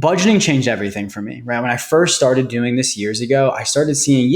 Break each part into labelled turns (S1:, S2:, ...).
S1: budgeting changed everything for me, right? When I first started doing this years ago, I started seeing,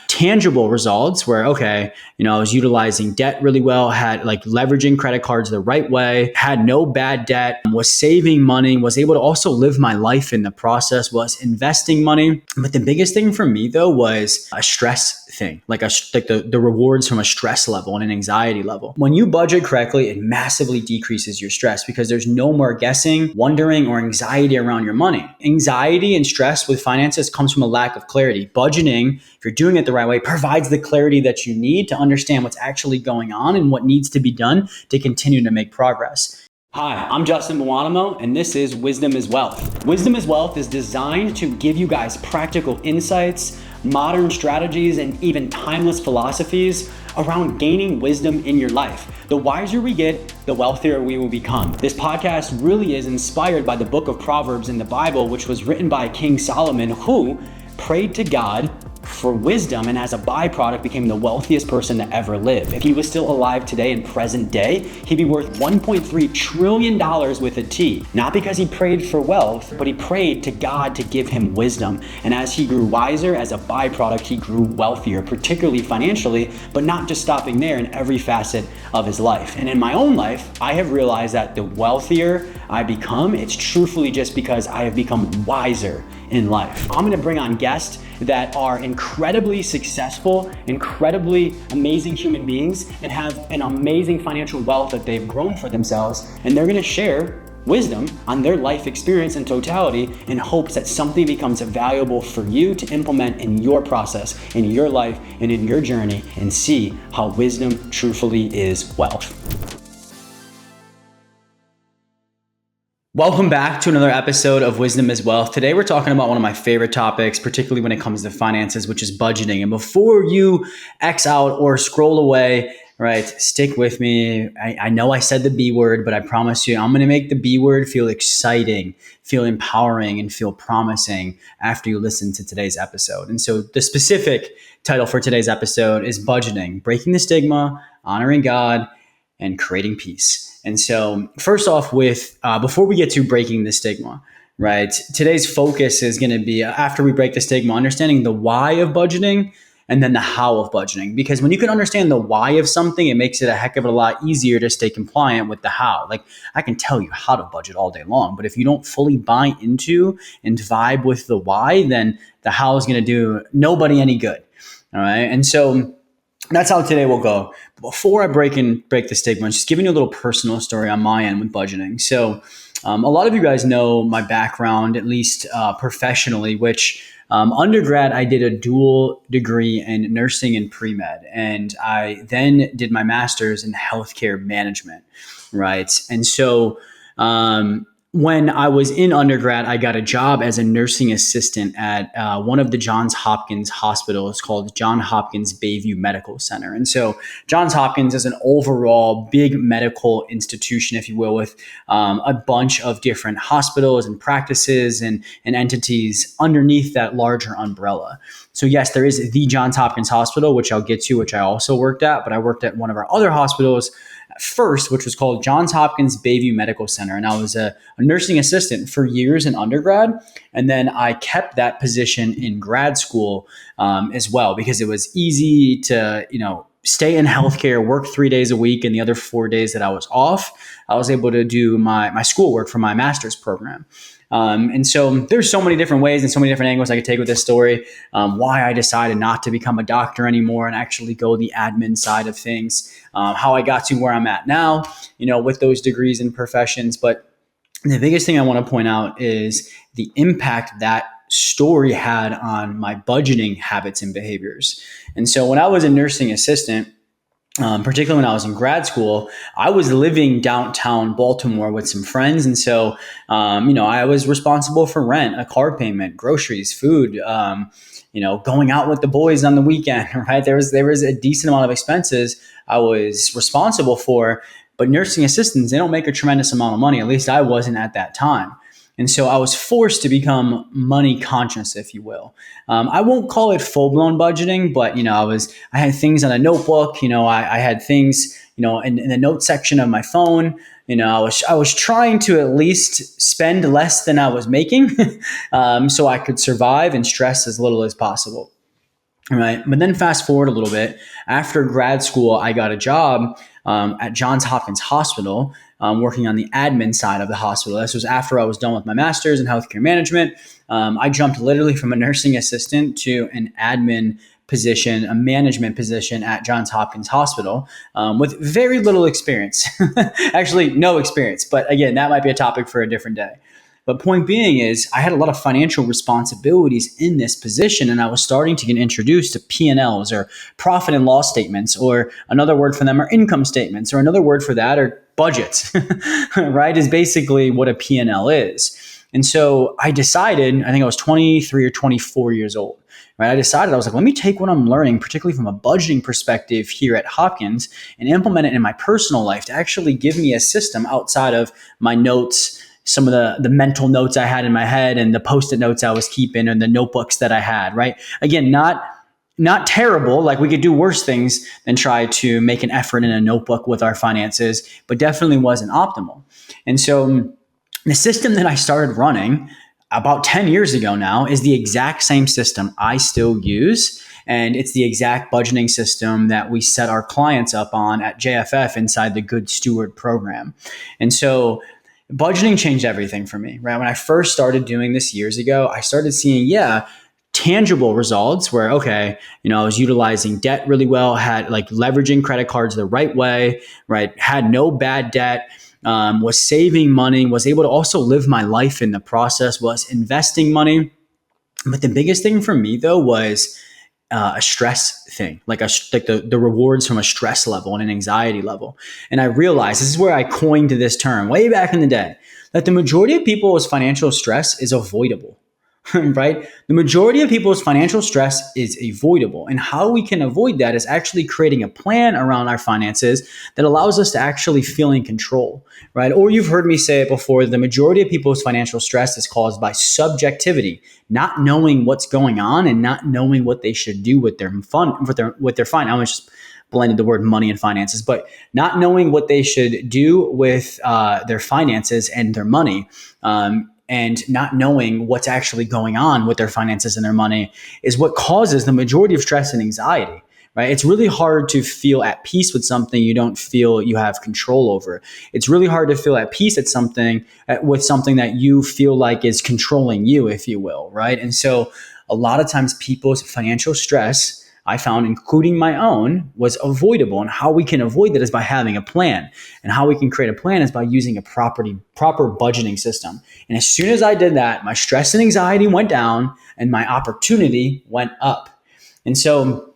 S1: tangible results where, okay, I was utilizing debt really well, had like leveraging credit cards the right way, had no bad debt, was saving money, was able to also live my life in the process, was investing money. But the biggest thing for me though was a stress thing, like the rewards from a stress level and an anxiety level. When you budget correctly, it massively decreases your stress because there's no more guessing, wondering, or anxiety around your money. Anxiety and stress with finances comes from a lack of clarity. Budgeting, if you're doing it the right way, provides the clarity that you need to understand what's actually going on and what needs to be done to continue to make progress. Hi, I'm Justin Buonamo, and this is Wisdom is Wealth. Wisdom is Wealth is designed to give you guys practical insights, modern strategies, and even timeless philosophies around gaining wisdom in your life. The wiser we get, the wealthier we will become. This podcast really is inspired by the book of Proverbs in the Bible, which was written by King Solomon, who prayed to God for wisdom and as a byproduct became the wealthiest person to ever live. If he was still alive today in present day, he'd be worth $1.3 trillion with a T. Not because he prayed for wealth, but he prayed to God to give him wisdom. And as he grew wiser, as a byproduct, he grew wealthier, particularly financially, but not just stopping there, in every facet of his life. And in my own life, I have realized that the wealthier I become, it's truthfully just because I have become wiser in life. I'm gonna bring on guests that are incredibly successful, incredibly amazing human beings, and have an amazing financial wealth that they've grown for themselves. And they're gonna share wisdom on their life experience in totality in hopes that something becomes valuable for you to implement in your process, in your life, and in your journey, and see how wisdom truthfully is wealth. Welcome back to another episode of Wisdom is Wealth. Today we're talking about one of my favorite topics, particularly when it comes to finances, which is budgeting. And before you X out or scroll away, right, stick with me. I know I said the B word, but I promise you I'm going to make the B word feel exciting, feel empowering, and feel promising after you listen to today's episode. And so the specific title for today's episode is Budgeting, Breaking the Stigma, Honoring God, and Creating Peace. And so first off, before we get to breaking the stigma, right, today's focus is going to be, after we break the stigma, understanding the why of budgeting and then the how of budgeting. Because when you can understand the why of something, it makes it a heck of a lot easier to stay compliant with the how. Like, I can tell you how to budget all day long, but if you don't fully buy into and vibe with the why, then the how is going to do nobody any good. All right. And so that's how today will go. Before I break the stigma, just giving you a little personal story on my end with budgeting. So a lot of you guys know my background, at least professionally, which undergrad, I did a dual degree in nursing and pre-med. And I then did my master's in healthcare management, right? And so when I was in undergrad, I got a job as a nursing assistant at one of the Johns Hopkins hospitals called Johns Hopkins Bayview Medical Center. And so Johns Hopkins is an overall big medical institution, if you will, with a bunch of different hospitals and practices and entities underneath that larger umbrella. So yes, there is the Johns Hopkins Hospital, which I'll get to, which I also worked at, but I worked at one of our other hospitals first, which was called Johns Hopkins Bayview Medical Center. And I was a nursing assistant for years in undergrad. And then I kept that position in grad school as well, because it was easy to, stay in healthcare, work 3 days a week, and the other 4 days that I was off, I was able to do my schoolwork for my master's program. And so there's so many different ways and so many different angles I could take with this story, why I decided not to become a doctor anymore and actually go the admin side of things, how I got to where I'm at now, with those degrees and professions. But the biggest thing I want to point out is the impact that story had on my budgeting habits and behaviors. And so when I was a nursing assistant, particularly when I was in grad school, I was living downtown Baltimore with some friends. And so, I was responsible for rent, a car payment, groceries, food, going out with the boys on the weekend, right? There was a decent amount of expenses I was responsible for, but nursing assistants, they don't make a tremendous amount of money. At least I wasn't at that time. And so I was forced to become money conscious, if you will. I won't call it full-blown budgeting, but I had things on a notebook. I had things, in the note section of my phone. I was trying to at least spend less than I was making, so I could survive and stress as little as possible. Right. But then fast forward a little bit. After grad school, I got a job at Johns Hopkins Hospital, working on the admin side of the hospital. This was after I was done with my master's in healthcare management. I jumped literally from a nursing assistant to an admin position, a management position at Johns Hopkins Hospital, with very little experience. Actually, no experience. But again, that might be a topic for a different day. But point being is I had a lot of financial responsibilities in this position, and I was starting to get introduced to P&Ls, or profit and loss statements, or another word for them are income statements, or another word for that are budgets, right? Is basically what a P&L is. And so I decided, I think I was 23 or 24 years old, right? I decided, I was like, let me take what I'm learning, particularly from a budgeting perspective here at Hopkins, and implement it in my personal life to actually give me a system outside of my notes, some of the mental notes I had in my head, and the post-it notes I was keeping, and the notebooks that I had, right? Again, not terrible. Like, we could do worse things than try to make an effort in a notebook with our finances, but definitely wasn't optimal. And so the system that I started running about 10 years ago now is the exact same system I still use. And it's the exact budgeting system that we set our clients up on at JFF inside the Good Steward program. And so budgeting changed everything for me, right? When I first started doing this years ago, I started seeing, tangible results where, okay, I was utilizing debt really well, had like leveraging credit cards the right way, right? Had no bad debt, was saving money, was able to also live my life in the process, was investing money. But the biggest thing for me though was a stress thing, like the rewards from a stress level and an anxiety level. And I realized, this is where I coined this term way back in the day, that the majority of people's financial stress is avoidable. Right? The majority of people's financial stress is avoidable. And how we can avoid that is actually creating a plan around our finances that allows us to actually feel in control, right? Or you've heard me say it before, the majority of people's financial stress is caused by subjectivity, not knowing what's going on and not knowing what they should do with their fund, with their fine. I was just blended the word money and finances, but not knowing what they should do with their finances and their money. And not knowing what's actually going on with their finances and their money is what causes the majority of stress and anxiety, right? It's really hard to feel at peace with something you don't feel you have control over. It's really hard to feel at peace with something that you feel like is controlling you, if you will, right? And so a lot of times people's financial stress, I found, including my own, was avoidable. And how we can avoid that is by having a plan. And how we can create a plan is by using a proper budgeting system. And as soon as I did that, my stress and anxiety went down and my opportunity went up. And so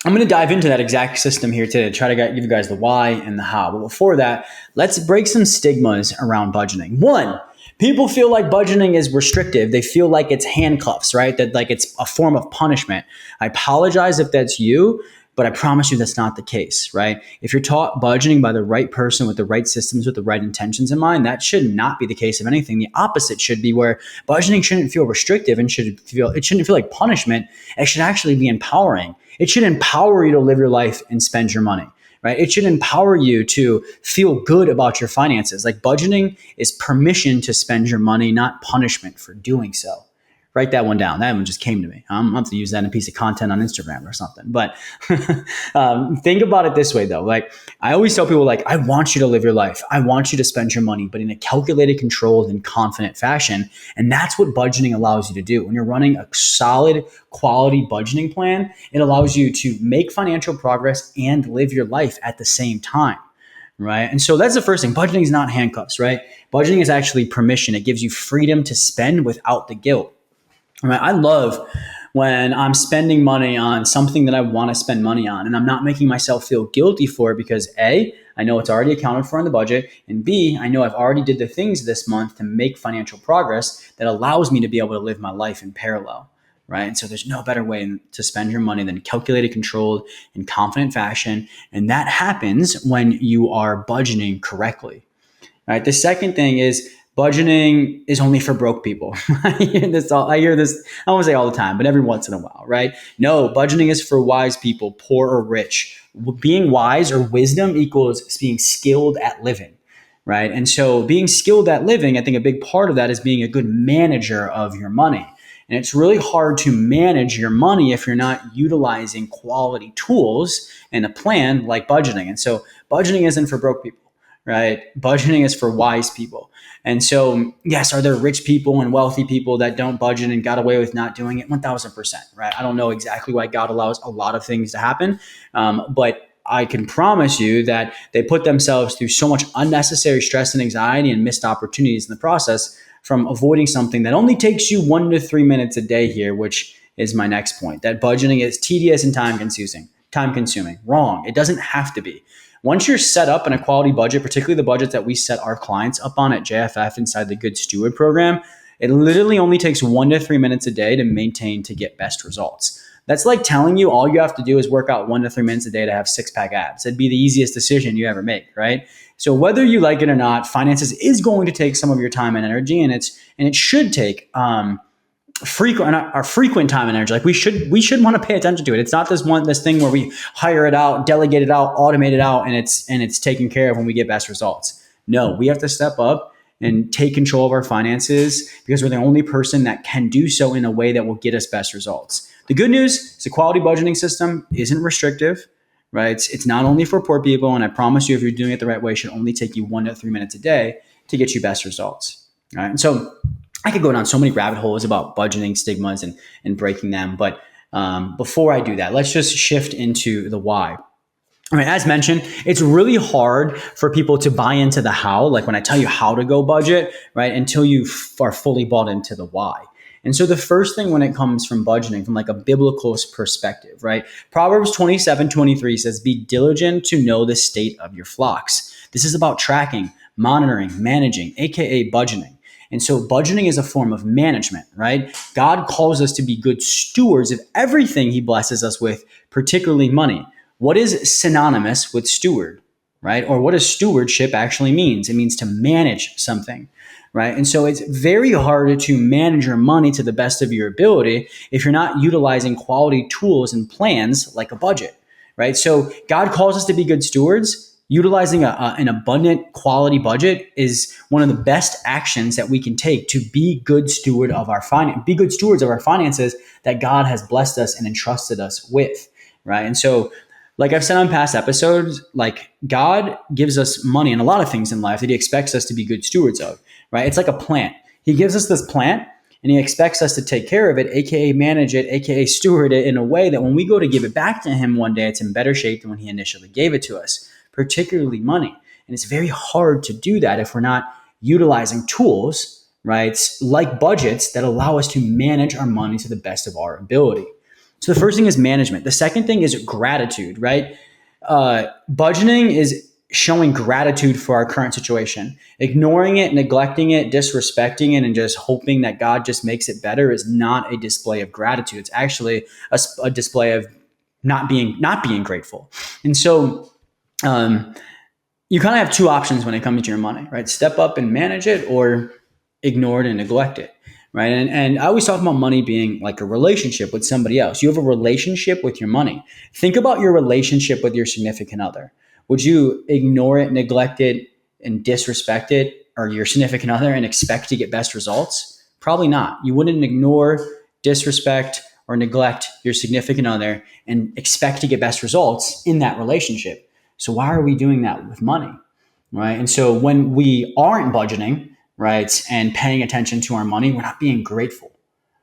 S1: I'm going to dive into that exact system here today to try to give you guys the why and the how. But before that, let's break some stigmas around budgeting. One, people feel like budgeting is restrictive. They feel like it's handcuffs, right? That like it's a form of punishment. I apologize if that's you, but I promise you that's not the case, right? If you're taught budgeting by the right person with the right systems, with the right intentions in mind, that should not be the case of anything. The opposite should be, where budgeting shouldn't feel restrictive and it shouldn't feel like punishment. It should actually be empowering. It should empower you to live your life and spend your money. Right? It should empower you to feel good about your finances. Like, budgeting is permission to spend your money, not punishment for doing so. Write that one down. That one just came to me. I'm going to have to use that in a piece of content on Instagram or something. But think about it this way, though. Like, I always tell people, like, I want you to live your life. I want you to spend your money, but in a calculated, controlled, and confident fashion. And that's what budgeting allows you to do. When you're running a solid, quality budgeting plan, it allows you to make financial progress and live your life at the same time. Right. And so that's the first thing. Budgeting is not handcuffs, right? Budgeting is actually permission. It gives you freedom to spend without the guilt. Right? I love when I'm spending money on something that I want to spend money on, and I'm not making myself feel guilty for it, because A, I know it's already accounted for in the budget, and B, I know I've already did the things this month to make financial progress that allows me to be able to live my life in parallel. Right? And so there's no better way to spend your money than calculated, controlled, and confident fashion. And that happens when you are budgeting correctly. Right? The second thing is, budgeting is only for broke people. I hear this, I don't want to say all the time, but every once in a while, right? No, budgeting is for wise people, poor or rich. Being wise, or wisdom, equals being skilled at living, right? And so being skilled at living, I think a big part of that is being a good manager of your money. And it's really hard to manage your money if you're not utilizing quality tools and a plan like budgeting. And so budgeting isn't for broke people, right? Budgeting is for wise people. And so, yes, are there rich people and wealthy people that don't budget and got away with not doing it? 1000%, right? I don't know exactly why God allows a lot of things to happen, but I can promise you that they put themselves through so much unnecessary stress and anxiety and missed opportunities in the process from avoiding something that only takes you 1 to 3 minutes a day here, which is my next point, that budgeting is tedious and time consuming. Wrong. It doesn't have to be. Once you're set up in a quality budget, particularly the budgets that we set our clients up on at JFF inside the Good Steward program, it literally only takes 1 to 3 minutes a day to maintain to get best results. That's like telling you all you have to do is work out 1 to 3 minutes a day to have six-pack abs. That'd be the easiest decision you ever make, right? So whether you like it or not, finances is going to take some of your time and energy, and it should take frequent time and energy. Like we should want to pay attention to it. It's not this thing where we hire it out, delegate it out, automate it out, and it's taken care of when we get best results. No, we have to step up and take control of our finances because we're the only person that can do so in a way that will get us best results. The good news is the quality budgeting system isn't restrictive, right? It's not only for poor people, and I promise you, if you're doing it the right way, it should only take you 1 to 3 minutes a day to get you best results. All right, and so I could go down so many rabbit holes about budgeting stigmas and breaking them, but before I do that, let's just shift into the why. I mean, as mentioned, it's really hard for people to buy into the how, like when I tell you how to go budget, right, until you are fully bought into the why. And so the first thing when it comes from budgeting, from like a biblical perspective, right, Proverbs 27:23 says, be diligent to know the state of your flocks. This is about tracking, monitoring, managing, aka budgeting. And so budgeting is a form of management, right? God calls us to be good stewards of everything he blesses us with, particularly money. What is synonymous with steward, right? Or what does stewardship actually means? It means to manage something, right? And so it's very hard to manage your money to the best of your ability if you're not utilizing quality tools and plans like a budget, right? So God calls us to be good stewards. Utilizing an abundant quality budget is one of the best actions that we can take to be good stewards of our finances that God has blessed us and entrusted us with, right? And so, like I've said on past episodes, like God gives us money and a lot of things in life that he expects us to be good stewards of, right? It's like a plant. He gives us this plant and he expects us to take care of it, aka manage it, aka steward it in a way that when we go to give it back to him one day, it's in better shape than when he initially gave it to us, particularly money. And it's very hard to do that if we're not utilizing tools, right, like budgets that allow us to manage our money to the best of our ability. So the first thing is management. The second thing is gratitude, right? Budgeting is showing gratitude for our current situation. Ignoring it, neglecting it, disrespecting it, and just hoping that God just makes it better is not a display of gratitude. It's actually a display of not being grateful. And so you kind of have two options when it comes to your money, right? Step up and manage it or ignore it and neglect it, right? And I always talk about money being like a relationship with somebody else. You have a relationship with your money. Think about your relationship with your significant other. Would you ignore it, neglect it, and disrespect it, or your significant other, and expect to get best results? Probably not. You wouldn't ignore, disrespect, or neglect your significant other and expect to get best results in that relationship. So why are we doing that with money, right? And so when we aren't budgeting, right, and paying attention to our money, we're not being grateful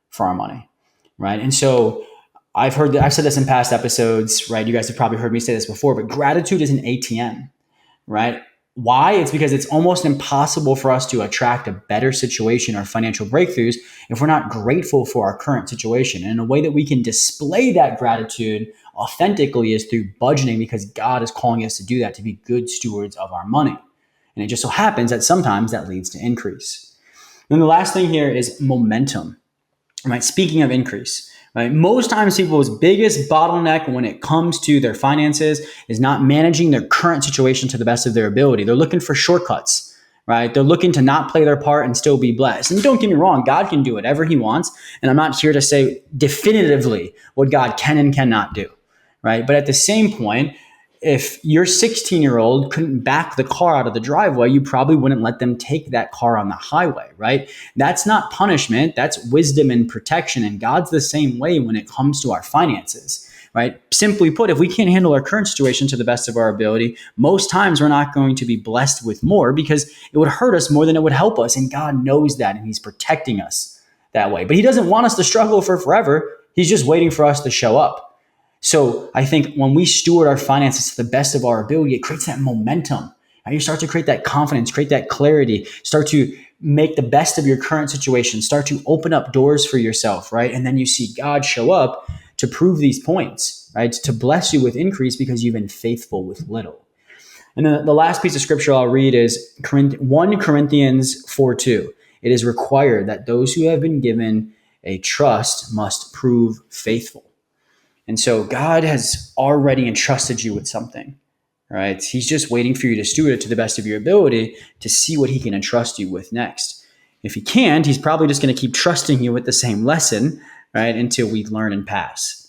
S1: for our money, right? And so I've said this in past episodes, right? You guys have probably heard me say this before, but gratitude is an ATM, right? Why? It's because it's almost impossible for us to attract a better situation or financial breakthroughs if we're not grateful for our current situation. And a way that we can display that gratitude authentically is through budgeting, because God is calling us to do that, to be good stewards of our money. And it just so happens that sometimes that leads to increase. And the last thing here is momentum, right? Speaking of increase, right? Most times people's biggest bottleneck when it comes to their finances is not managing their current situation to the best of their ability. They're looking for shortcuts, right? They're looking to not play their part and still be blessed. And don't get me wrong, God can do whatever he wants. And I'm not here to say definitively what God can and cannot do, right? But at the same point, if your 16-year-old couldn't back the car out of the driveway, you probably wouldn't let them take that car on the highway, right? That's not punishment. That's wisdom and protection. And God's the same way when it comes to our finances, right? Simply put, if we can't handle our current situation to the best of our ability, most times we're not going to be blessed with more because it would hurt us more than it would help us. And God knows that, and He's protecting us that way. But He doesn't want us to struggle for forever. He's just waiting for us to show up. So I think when we steward our finances to the best of our ability, it creates that momentum. Right? You start to create that confidence, create that clarity, start to make the best of your current situation, start to open up doors for yourself, right? And then you see God show up to prove these points, right? To bless you with increase because you've been faithful with little. And then the last piece of scripture I'll read is 1 Corinthians 4:2. It is required that those who have been given a trust must prove faithful. And so God has already entrusted you with something, right? He's just waiting for you to steward it to the best of your ability to see what He can entrust you with next. If He can't, He's probably just going to keep trusting you with the same lesson, right, until we learn and pass.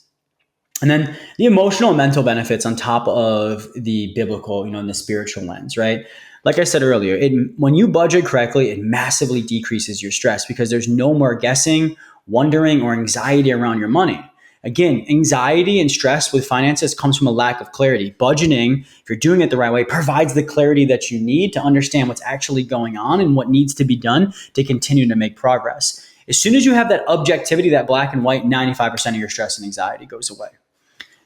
S1: And then the emotional and mental benefits on top of the biblical, and the spiritual lens, right? Like I said earlier, when you budget correctly, it massively decreases your stress because there's no more guessing, wondering, or anxiety around your money. Again, anxiety and stress with finances comes from a lack of clarity. Budgeting, if you're doing it the right way, provides the clarity that you need to understand what's actually going on and what needs to be done to continue to make progress. As soon as you have that objectivity, that black and white, 95% of your stress and anxiety goes away.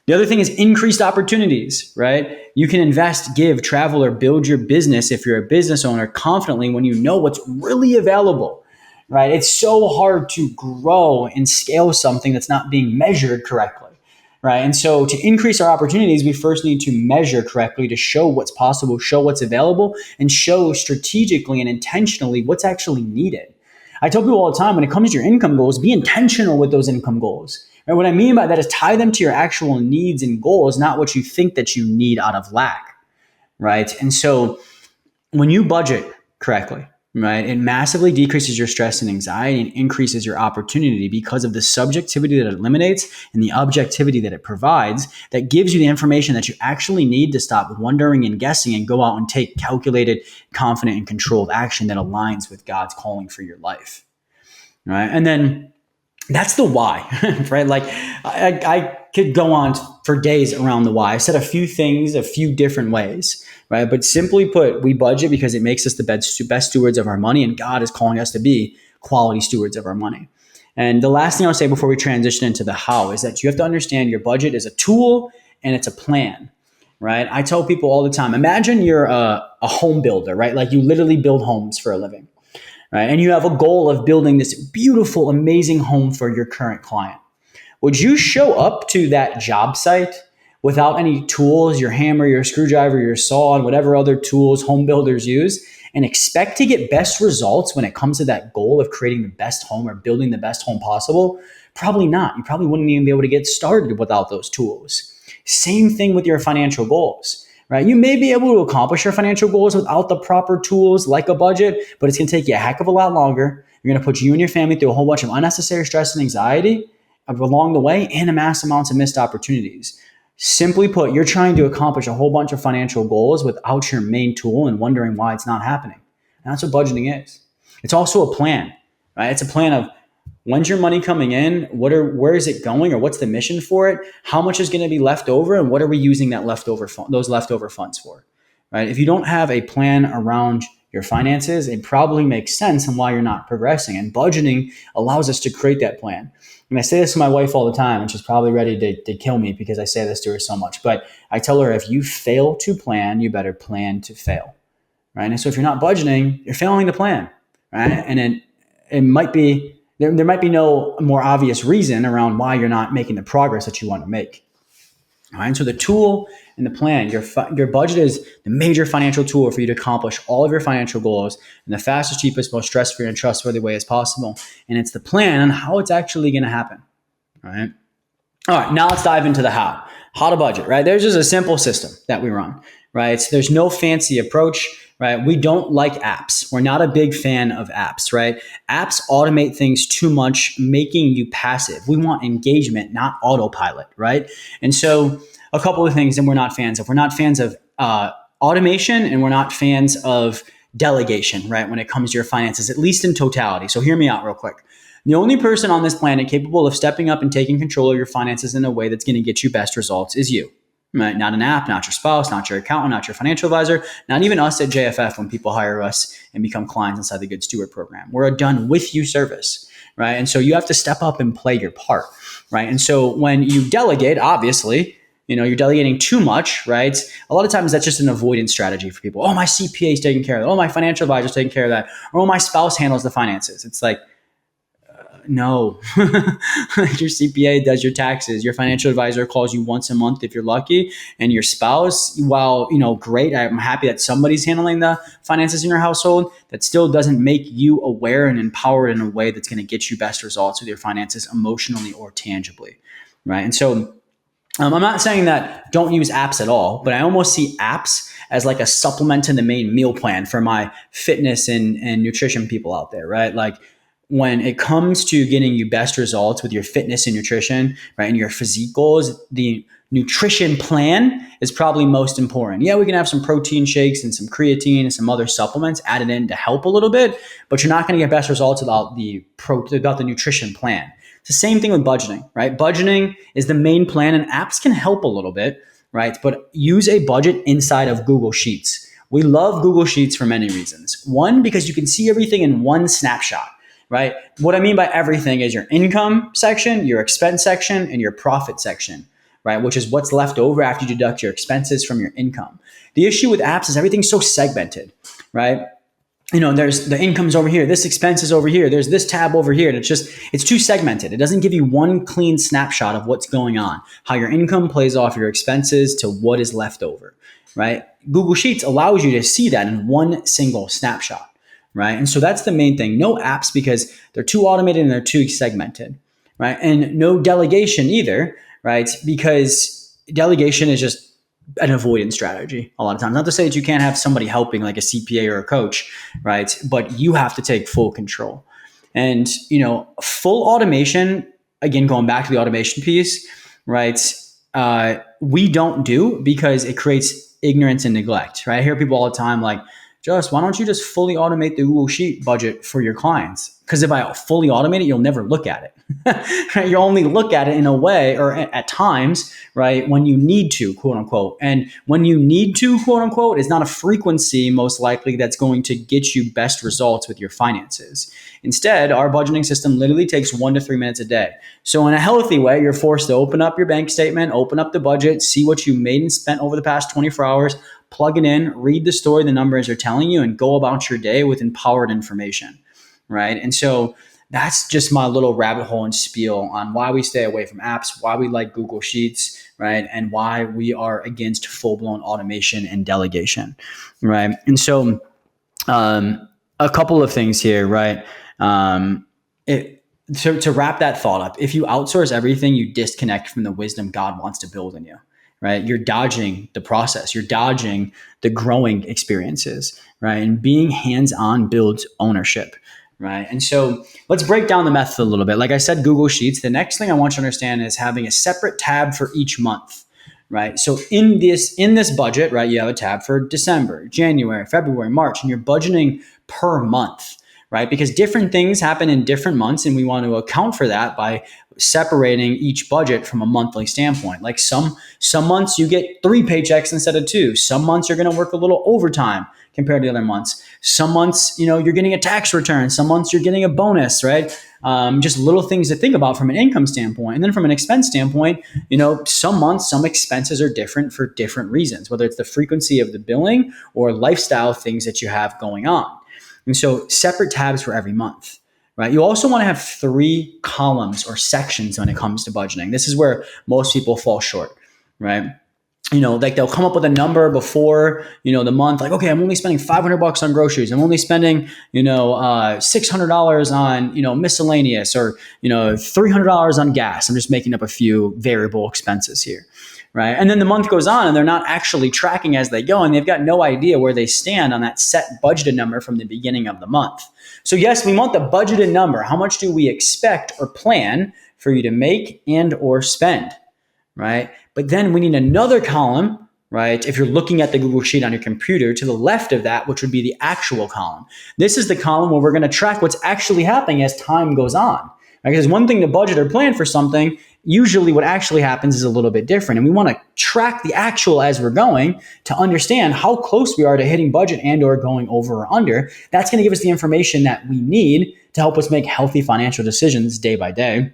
S1: The other thing is increased opportunities, right? You can invest, give, travel, or build your business if you're a business owner confidently when you know what's really available. Right? It's so hard to grow and scale something that's not being measured correctly, right? And so to increase our opportunities, we first need to measure correctly to show what's possible, show what's available, and show strategically and intentionally what's actually needed. I tell people all the time, when it comes to your income goals, be intentional with those income goals. And what I mean by that is tie them to your actual needs and goals, not what you think that you need out of lack, right? And so when you budget correctly, right, it massively decreases your stress and anxiety and increases your opportunity because of the subjectivity that it eliminates and the objectivity that it provides that gives you the information that you actually need to stop wondering and guessing and go out and take calculated, confident, and controlled action that aligns with God's calling for your life, right? And then that's the why, right? Like I could go on for days around the why. I said a few things, a few different ways, right? But simply put, we budget because it makes us the best stewards of our money, and God is calling us to be quality stewards of our money. And the last thing I'll say before we transition into the how is that you have to understand your budget is a tool and it's a plan, right? I tell people all the time, imagine you're a home builder, right? Like you literally build homes for a living. Right? And you have a goal of building this beautiful, amazing home for your current client. Would you show up to that job site without any tools, your hammer, your screwdriver, your saw, and whatever other tools home builders use, and expect to get best results when it comes to that goal of creating the best home or building the best home possible? Probably not. You probably wouldn't even be able to get started without those tools. Same thing with your financial goals. Right? You may be able to accomplish your financial goals without the proper tools like a budget, but it's going to take you a heck of a lot longer. You're going to put you and your family through a whole bunch of unnecessary stress and anxiety along the way and amass amounts of missed opportunities. Simply put, you're trying to accomplish a whole bunch of financial goals without your main tool and wondering why it's not happening. And that's what budgeting is. It's also a plan, right? It's a plan of when's your money coming in? Where is it going, or what's the mission for it? How much is going to be left over, and what are we using those leftover funds for? Right? If you don't have a plan around your finances, it probably makes sense on why you're not progressing. And budgeting allows us to create that plan. And I say this to my wife all the time, and she's probably ready to kill me because I say this to her so much. But I tell her, if you fail to plan, you better plan to fail. Right? And so if you're not budgeting, you're failing to plan. Right? And it might be. There might be no more obvious reason around why you're not making the progress that you want to make. All right. So the tool and the plan, your budget is the major financial tool for you to accomplish all of your financial goals in the fastest, cheapest, most stress-free, and trustworthy way as possible. And it's the plan on how it's actually going to happen. All right. All right. Now let's dive into the how. How to budget, right? There's just a simple system that we run, right? So there's no fancy approach. Right? We don't like apps. We're not a big fan of apps, right? Apps automate things too much, making you passive. We want engagement, not autopilot, right? And so a couple of things that we're not fans of. We're not fans of automation, and we're not fans of delegation, right? When it comes to your finances, at least in totality. So hear me out real quick. The only person on this planet capable of stepping up and taking control of your finances in a way that's going to get you best results is you. Right? Not an app, not your spouse, not your accountant, not your financial advisor, not even us at JFF when people hire us and become clients inside the Good Steward program. We're a done with you service, right? And so you have to step up and play your part, right? And so when you delegate, obviously, you're delegating too much, right? A lot of times that's just an avoidance strategy for people. Oh, my CPA is taking care of that. Oh, my financial advisor is taking care of that. Or, oh, my spouse handles the finances. It's like, no. Your CPA does your taxes. Your financial advisor calls you once a month if you're lucky. And your spouse, while, great, I'm happy that somebody's handling the finances in your household, that still doesn't make you aware and empowered in a way that's going to get you best results with your finances emotionally or tangibly, right? And so I'm not saying that don't use apps at all, but I almost see apps as like a supplement to the main meal plan for my fitness and nutrition people out there, right? Like, when it comes to getting you best results with your fitness and nutrition, right, and your physique goals, the nutrition plan is probably most important. Yeah, we can have some protein shakes and some creatine and some other supplements added in to help a little bit, but you're not going to get best results without the nutrition plan. It's the same thing with budgeting, right? Budgeting is the main plan, and apps can help a little bit, right? But use a budget inside of Google Sheets. We love Google Sheets for many reasons. One, because you can see everything in one snapshot. Right? What I mean by everything is your income section, your expense section, and your profit section, right? Which is what's left over after you deduct your expenses from your income. The issue with apps is everything's so segmented, right? There's the income's over here, this expense is over here, there's this tab over here, and it's too segmented. It doesn't give you one clean snapshot of what's going on, how your income plays off your expenses to what is left over, right? Google Sheets allows you to see that in one single snapshot. Right. And so that's the main thing. No apps because they're too automated and they're too segmented. Right. And no delegation either. Right. Because delegation is just an avoidance strategy a lot of times. Not to say that you can't have somebody helping like a CPA or a coach. Right. But you have to take full control. And, full automation, again, going back to the automation piece. Right. We don't do because it creates ignorance and neglect. Right. I hear people all the time like, why don't you just fully automate the Google Sheet budget for your clients? Because if I fully automate it, you'll never look at it. Right? You'll only look at it in a way or at times, right, when you need to, quote unquote. And when you need to, quote unquote, is not a frequency most likely that's going to get you best results with your finances. Instead, our budgeting system literally takes 1 to 3 minutes a day. So in a healthy way, you're forced to open up your bank statement, open up the budget, see what you made and spent over the past 24 hours, plug it in, read the story the numbers are telling you, and go about your day with empowered information, right? And so that's just my little rabbit hole and spiel on why we stay away from apps, why we like Google Sheets, right? And why we are against full-blown automation and delegation, right? And so a couple of things here, right? To wrap that thought up, if you outsource everything, you disconnect from the wisdom God wants to build in you. Right? You're dodging the process. You're dodging the growing experiences, right? And being hands-on builds ownership, right? And so let's break down the method a little bit. Like I said, Google Sheets. The next thing I want you to understand is having a separate tab for each month, right? So in this budget, right, you have a tab for December, January, February, March, and you're budgeting per month, right? Because different things happen in different months, and we want to account for that by separating each budget from a monthly standpoint. Like some months you get 3 paychecks instead of 2. Some months you're going to work a little overtime compared to the other months. Some months, you're getting a tax return. Some months you're getting a bonus, right? Just little things to think about from an income standpoint. And then from an expense standpoint, some months, some expenses are different for different reasons, whether it's the frequency of the billing or lifestyle things that you have going on. And so separate tabs for every month. Right? You also want to have 3 columns or sections when it comes to budgeting. This is where most people fall short, right? Like they'll come up with a number before, the month, like, okay, I'm only spending $500 on groceries. I'm only spending, $600 on, miscellaneous or, $300 on gas. I'm just making up a few variable expenses here. Right. And then the month goes on and they're not actually tracking as they go. And they've got no idea where they stand on that set budgeted number from the beginning of the month. So yes, we want the budgeted number. How much do we expect or plan for you to make and or spend? Right. But then we need another column, right? If you're looking at the Google Sheet on your computer, to the left of that, which would be the actual column. This is the column where we're going to track what's actually happening as time goes on. Right? Because one thing to budget or plan for something, usually what actually happens is a little bit different. And we want to track the actual as we're going to understand how close we are to hitting budget and or going over or under. That's going to give us the information that we need to help us make healthy financial decisions day by day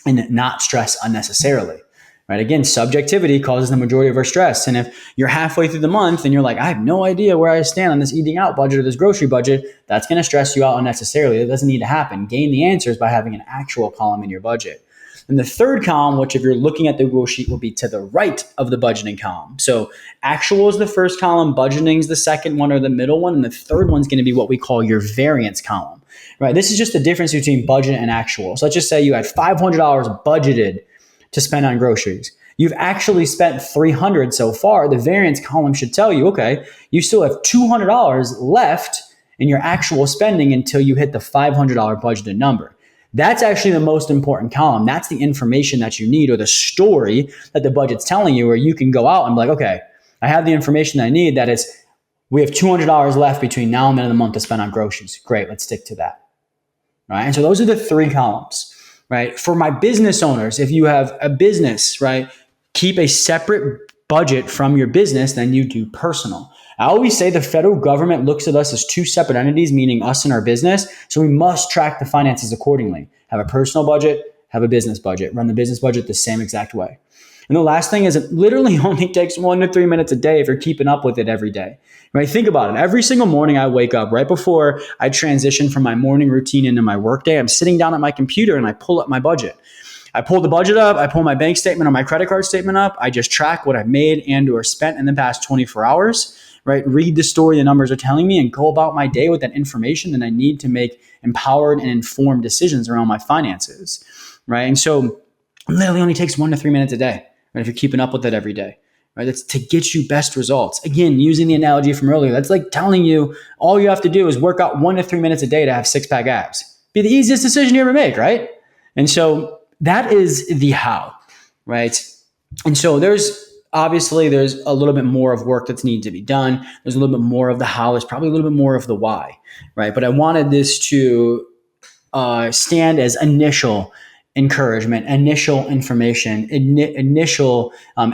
S1: and not stress unnecessarily. Right? Again, subjectivity causes the majority of our stress. And if you're halfway through the month and you're like, I have no idea where I stand on this eating out budget or this grocery budget, that's going to stress you out unnecessarily. It doesn't need to happen. Gain the answers by having an actual column in your budget. And the third column, which if you're looking at the Google Sheet, will be to the right of the budgeting column. So actual is the first column, budgeting is the second one or the middle one, and the third one's going to be what we call your variance column. Right? This is just the difference between budget and actual. So let's just say you had $500 budgeted to spend on groceries. You've actually spent $300 so far. The variance column should tell you, okay, you still have $200 left in your actual spending until you hit the $500 budgeted number. That's actually the most important column. That's the information that you need, or the story that the budget's telling you, where you can go out and be like, okay, I have the information that I need. That is, we have $200 left between now and the end of the month to spend on groceries. Great, let's stick to that. Right? And so those are the three columns, right? For my business owners, if you have a business, right, keep a separate budget from your business than you do personal. I always say the federal government looks at us as two separate entities, meaning us and our business. So we must track the finances accordingly. Have a personal budget, have a business budget. Run the business budget the same exact way. And the last thing is, it literally only takes 1 to 3 minutes a day if you're keeping up with it every day. Right? Think about it. Every single morning I wake up, right before I transition from my morning routine into my workday, I'm sitting down at my computer and I pull up my budget. I pull the budget up, I pull my bank statement or my credit card statement up. I just track what I've made and or spent in the past 24 hours, right? Read the story the numbers are telling me and go about my day with that information that I need to make empowered and informed decisions around my finances, right? And so it literally only takes 1 to 3 minutes a day, right? If you're keeping up with it every day, right? That's to get you best results. Again, using the analogy from earlier, that's like telling you all you have to do is work out 1 to 3 minutes a day to have six-pack abs. Be the easiest decision you ever make, right? And so that is the how, right? And so there's a little bit more of work that's needed to be done. There's a little bit more of the how. There's probably a little bit more of the why, right? But I wanted this to stand as initial encouragement, initial information, initial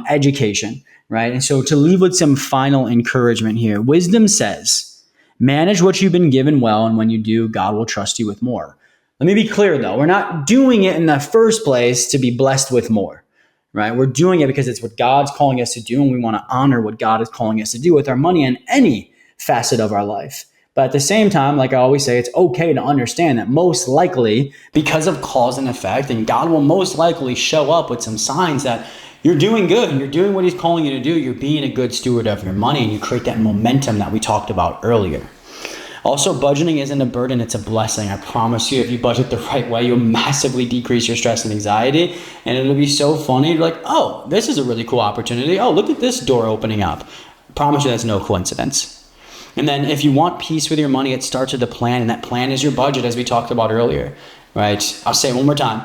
S1: education, right? And so to leave with some final encouragement here, wisdom says, manage what you've been given well, and when you do, God will trust you with more. Let me be clear though, we're not doing it in the first place to be blessed with more, right? We're doing it because it's what God's calling us to do, and we want to honor what God is calling us to do with our money in any facet of our life. But at the same time, like I always say, it's okay to understand that most likely, because of cause and effect, and God will most likely show up with some signs that you're doing good and you're doing what he's calling you to do. You're being a good steward of your money, and you create that momentum that we talked about earlier. Also, budgeting isn't a burden, it's a blessing. I promise you, if you budget the right way, you'll massively decrease your stress and anxiety. And it'll be so funny. You're like, oh, this is a really cool opportunity. Oh, look at this door opening up. I promise you that's no coincidence. And then if you want peace with your money, it starts with a plan. And that plan is your budget, as we talked about earlier, right? I'll say it one more time.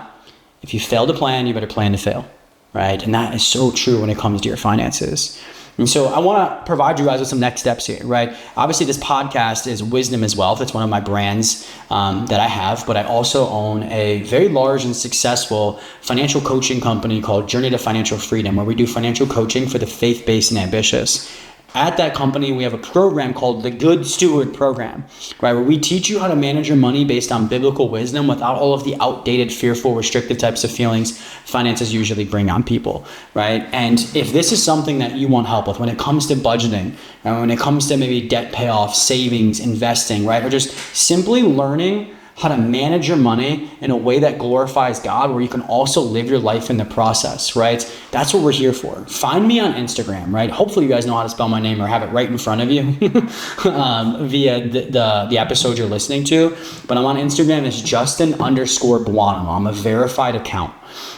S1: If you fail to plan, you better plan to fail, right? And that is so true when it comes to your finances. And so I want to provide you guys with some next steps here, right? Obviously, this podcast is Wisdom is Wealth. It's one of my brands that I have, but I also own a very large and successful financial coaching company called Journey to Financial Freedom, where we do financial coaching for the faith-based and ambitious. At that company, we have a program called the Good Steward Program, right? Where we teach you how to manage your money based on biblical wisdom without all of the outdated, fearful, restrictive types of feelings finances usually bring on people, right? And if this is something that you want help with when it comes to budgeting, and when it comes to maybe debt payoff, savings, investing, right? Or just simply learning how to manage your money in a way that glorifies God, where you can also live your life in the process, right? That's what we're here for. Find me on Instagram, right? Hopefully you guys know how to spell my name or have it right in front of you via the episode you're listening to. But I'm on Instagram as Justin_Buono. I'm a verified account.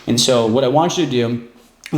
S1: And so what I want you to do,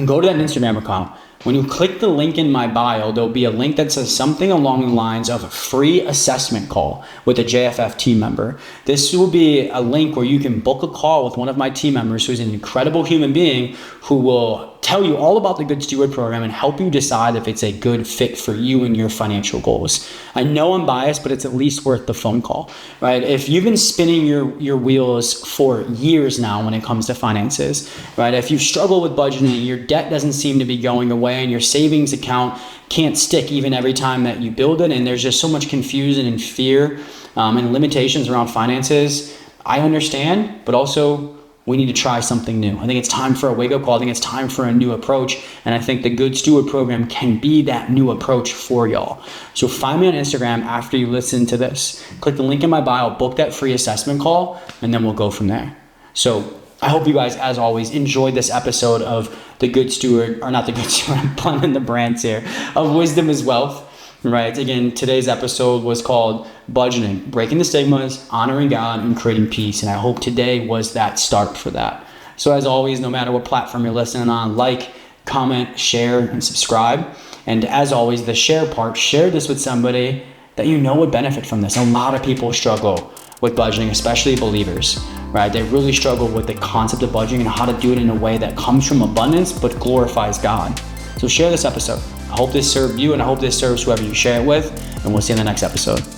S1: go to that Instagram account, When you click the link in my bio, there'll be a link that says something along the lines of a free assessment call with a JFF team member. This will be a link where you can book a call with one of my team members who's an incredible human being who will tell you all about the Good Steward program and help you decide if it's a good fit for you and your financial goals. I know I'm biased, but it's at least worth the phone call, right? If you've been spinning your wheels for years now when it comes to finances, right? If you struggle with budgeting, your debt doesn't seem to be going away and your savings account can't stick even every time that you build it, and there's just so much confusion and fear and limitations around finances, I understand, but also we need to try something new. I think it's time for a wake-up call. I think it's time for a new approach. And I think the Good Steward program can be that new approach for y'all. So find me on Instagram after you listen to this. Click the link in my bio, book that free assessment call, and then we'll go from there. So I hope you guys, as always, enjoyed this episode of the Good Steward, or not the Good Steward, I'm planning the brands here, of Wisdom is Wealth. Right. Again, today's episode was called Budgeting, Breaking the Stigmas, Honoring God, and Creating Peace. And I hope today was that start for that. So as always, no matter what platform you're listening on, like, comment, share, and subscribe. And as always, the share part, share this with somebody that you know would benefit from this. A lot of people struggle with budgeting, especially believers, right? They really struggle with the concept of budgeting and how to do it in a way that comes from abundance but glorifies God. So share this episode. I hope this served you, and I hope this serves whoever you share it with, and we'll see you in the next episode.